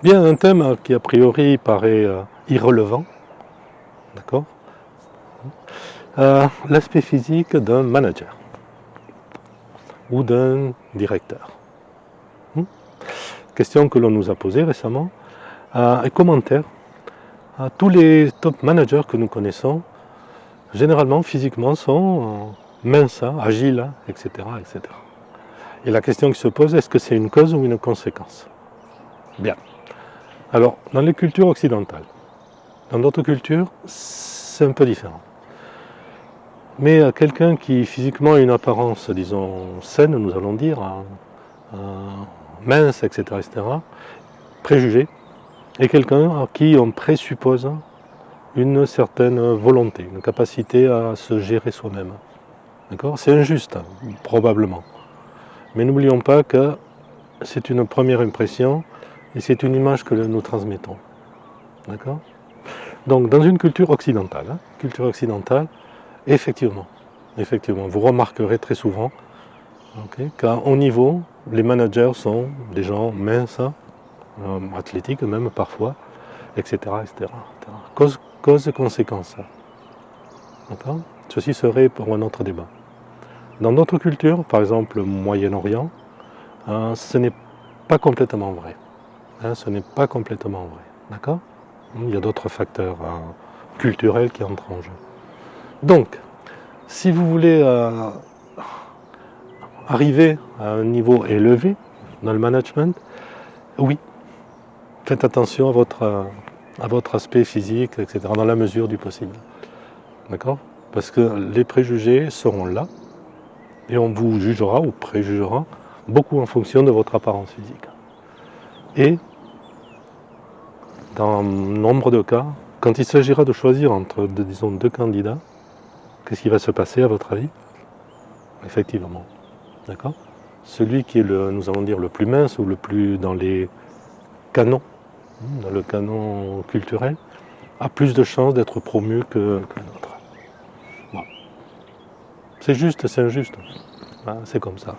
Bien, un thème qui a priori paraît irrelevant, d'accord. L'aspect physique d'un manager ou d'un directeur. Question que l'on nous a posée récemment, et commentaire. Tous les top managers que nous connaissons, généralement physiquement, sont minces, agiles, etc., etc. Et la question qui se pose, est-ce que c'est une cause ou une conséquence? Bien. Alors, dans les cultures occidentales, dans d'autres cultures, c'est un peu différent. Mais quelqu'un qui physiquement a une apparence, disons, saine, nous allons dire, mince, etc., etc., préjugé, et quelqu'un à qui on présuppose une certaine volonté, une capacité à se gérer soi-même. D'accord? C'est injuste, probablement. Mais n'oublions pas que c'est une première impression et c'est une image que nous transmettons. D'accord? Donc, dans une culture occidentale, effectivement, vous remarquerez très souvent qu'à haut niveau, les managers sont des gens minces, athlétiques même parfois, etc. etc. Cause et conséquence. D'accord? Ceci serait pour un autre débat. Dans d'autres cultures, par exemple le Moyen-Orient, ce n'est pas complètement vrai. Ce n'est pas complètement vrai. D'accord? Il y a d'autres facteurs culturels qui entrent en jeu. Donc, si vous voulez arriver à un niveau élevé dans le management, oui, faites attention à votre aspect physique, etc., dans la mesure du possible. D'accord? Parce que les préjugés seront là et on vous jugera ou préjugera beaucoup en fonction de votre apparence physique. Et dans nombre de cas, quand il s'agira de choisir entre, disons, deux candidats, qu'est-ce qui va se passer à votre avis? Effectivement. D'accord? Celui qui est nous allons dire, le plus mince ou le plus dans les canons, dans le canon culturel, a plus de chances d'être promu que l'autre. Bon. C'est juste, c'est injuste. C'est comme ça.